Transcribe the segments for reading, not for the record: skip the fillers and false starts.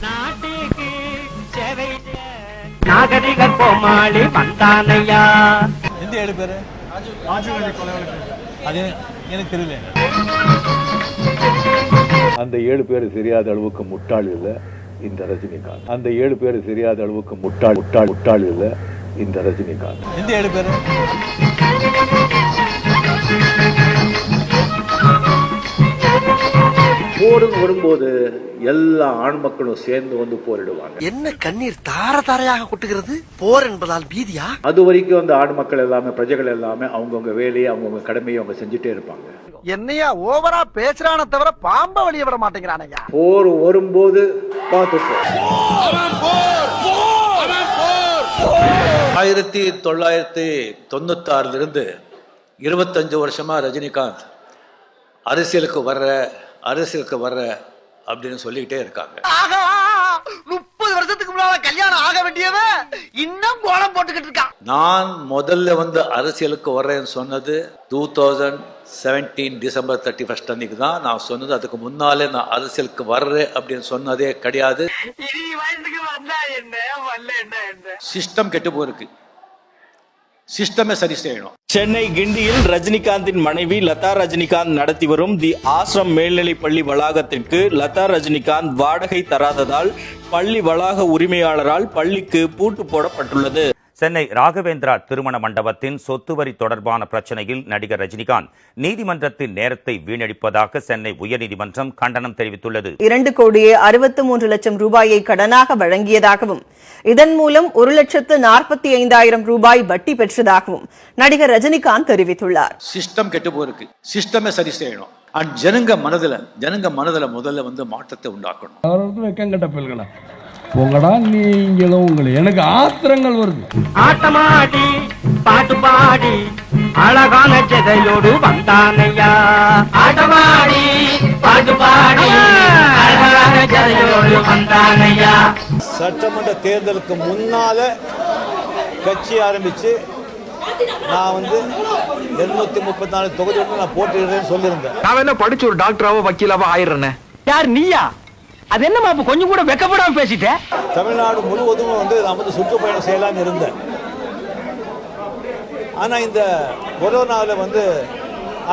நாட்டுக்கு சேவை நாகரிக கோமாளி வந்தானையா. எந்த 7 பேரு அது எனக்கு தெரியல. அந்த 7 பேர் தெரியாத அளவுக்கு முட்டாள் இல்ல இந்த ரஜினிகாந்த். அந்த 7 பேர் தெரியாத அளவுக்கு முட்டாள் இல்ல இந்த ரஜினிகாந்த். எந்த 7 பேரு? போர்னு வரும்போது எல்லா ஆண் மக்களும் சேர்ந்து வந்து போரிடுவாங்க. என்ன கண்ணீர் தார தாரையாக கொட்டுகிறது? போர் என்பதால் பீதியா? அது வரைக்கும் அந்த ஆண் மக்கள் எல்லாமே, பிரஜைகள் எல்லாமே அவங்கவுங்க வேலையை, அவங்கவுங்க கடமையை அவங்க செஞ்சுட்டே இருப்பாங்க. என்னையா ஓவரா பேசுறான தவிர பாம்ப வெளியே விட மாட்டேங்கிறானையா. போர் வரும்போது பார்த்துப்போம். 1996 இருந்து 25 வருஷமா ரஜினிகாந்த் அரசியலுக்கு வர்ற அப்படின்னு சொல்லிக்கிட்டே இருக்காங்க. 30 வருஷத்துக்கு முன்னால கல்யாணம் ஆக வேண்டியவ இன்னும் கோலம் போட்டுக்கிட்டு இருக்கா. நான் முதல்ல வந்து அரசியலுக்கு வர்றேன்னு சொன்னது 2017 டிசம்பர் 31 அன்னைக்கு தான் நான் சொன்னது. அதுக்கு முன்னாலே நான் அரசியலுக்கு வர்றேன் அப்படின்னு சொன்னதே கிடையாது. சிஸ்டம் கெட்டு போயிருக்கு. சிஸ்டமே சரி செய்யணும். சென்னை கிண்டியில் ரஜினிகாந்தின் மனைவி லதா ரஜினிகாந்த் நடத்தி வரும் தி ஆசிரம் மேல்நிலைப் பள்ளி வளாகத்திற்கு லதா ரஜினிகாந்த் வாடகை தராததால் பள்ளி வளாக உரிமையாளரால் பள்ளிக்கு பூட்டு போடப்பட்டுள்ளது. சென்னை ராகவேந்திரா திருமண மண்டபத்தின் சொத்து வரி தொடர்பான பிரச்சனையில் நடிகர் ரஜினிகாந்த் நீதிமன்றத்தின் நேரத்தை வீணடிப்பதாக சென்னை உயர்நீதிமன்றம் கண்டனம் தெரிவித்துள்ளது. 2,63,00,000 ரூபாயை கடனாக வழங்கியதாகவும் இதன் மூலம் 1,45,000 ரூபாய் வட்டி பெற்றதாகவும் நடிகர் ரஜினிகாந்த் தெரிவித்துள்ளார். சிஸ்டம் கெட்டு போயிருக்கு. சிஸ்டமே சரி செய்யணும். ஜனங்க மனதில் முதல்ல வந்து மாற்றத்தை உண்டாக்கணும். உங்கடா நீங்களும் உங்களை எனக்கு ஆத்திரங்கள் வருது. ஆட்டமாடி பாட்டு பாடி அழகான ஜெதையோடு வந்தானையா. ஆட்டமாடி பாட்டு பாடி அழகான ஜெதையோடு வந்தானையா. சட்டமன்ற தேர்தலுக்கு முன்னால கட்சி ஆரம்பிச்சு நான் வந்து 234 தொகுதிகளுக்கு நான் போட்டியிடுறேன்னு சொல்லியிருந்தேன். நான் என்ன படிச்சு ஒரு டாக்டராவோ வக்கீலாவோ ஆயிடுறேன். யார் நீயா? அது என்னமா கொஞ்சம் கூட வெக்கப்படாம பேசிட்டேன். தமிழ்நாடு முழுவதும் வந்து நான் வந்து சுற்றுப்பயணம் செய்யலாம்னு இருந்தேன். ஆனா இந்த கொரோனாவில் வந்து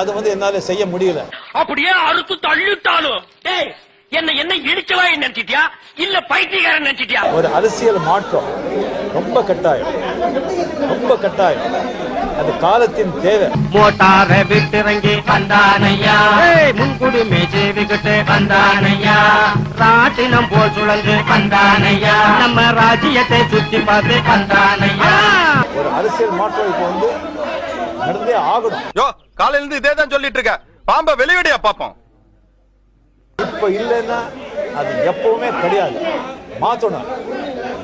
அது வந்து என்னால செய்ய முடியல. அப்படியே அறுத்து தள்ளிட்டாலும் என்ன இடிச்சவா நினைச்சிட்டியா இல்ல பைத்தியக்காரன் நினைச்சிட்டியா? ஒரு அரசியல் மாற்றம் ரொம்ப கட்டாயம். அது காலத்தின் தேவை. மோட்டார விட்டுறங்கி வந்தானையா. முன்குடுமே சேவிக்கிட்டு வந்தானையா. ராட்டினம் போல் சுழந்து வந்தானையா. நம்ம ராஜ்யத்தை சுத்தி பார்த்து வந்தானையா. ஒரு அரசியல் மாற்றம் இப்போ வந்து நடந்தே ஆகணும். காலையில இருந்து இதே தான் சொல்லிட்டு இருக்க. பாம்ப வெளிவிடையா பாப்போம். இப்ப இல்லைன்னா அது எப்பவுமே கிடையாது. மாத்தணும்,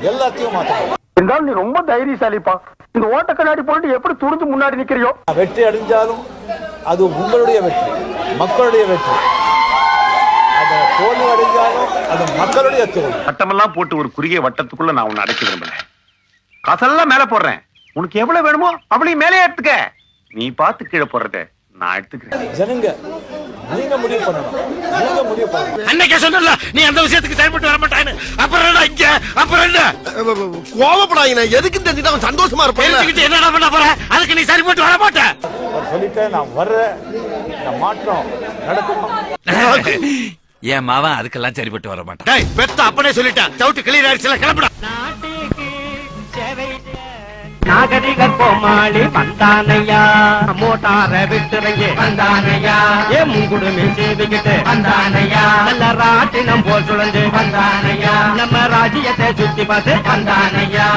எல்லாத்தையும் மாத்தணும். என்றால் நீ ரொம்ப தைரியசாலிப்பா. இந்த ஓட்ட கண்ணாடி போட்டு எப்படி துணிஞ்சு முன்னாடி நிக்கிறியோ. வெற்றி அடைஞ்சாலும் அது உங்களுடைய வெற்றி, மக்களுடைய வெற்றி. அதை தோல்வி அடைஞ்சாலும் அது மக்களுடைய தோல்வி. வட்டமெல்லாம் போட்டு ஒரு குறுகிய வட்டத்துக்குள்ள நான் உன்னை அடைக்க விரும்புறேன். காசெல்லாம் மேல போடுறேன். உனக்கு எவ்வளவு வேணுமோ அவ்வளவு மேலே எடுத்துக்க. நீ பார்த்து கீழே போடுறத நான் எடுத்துக்கிறேன். ஜனங்க நீங்க முடிவு பண்ணணும். அன்னைக்கே சொன்னல நீ அந்த விஷயத்துக்கு செயல்பட்டு வர மாட்டான்னு. அப்புறம் என்ன கோவப்படாதீங்க. எதுக்கு தெரிஞ்சுட்டு அவன் சந்தோஷமா இருப்பான். என்ன பண்ண போற? அதுக்கு நீ சரிபட்டு வர மாட்ட. சொல்லிட்டேன், நான் வர்றேன். இந்த மாற்றம் நடக்கும். என் மாவன் அதுக்கெல்லாம் சரிபட்டு வர மாட்டான். பெத்த அப்பனே சொல்லிட்டான். டவுட் கிளியர் ஆயிடுச்சுல, கிளம்புடா. நாகரிக கோமாளி வந்தானையா. மோட்டார விட்டுறங்கி வந்தானையா. முன்குடுமே சேவிக்கிட்டு வந்தானையா. நல்ல ராட்டினம் போல் சுழந்து வந்தானையா. நம்ம ராஜ்யத்தை சுத்தி பார்த்து வந்தானையா.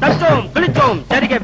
தச்சோம் கிழிச்சோம் சரிகை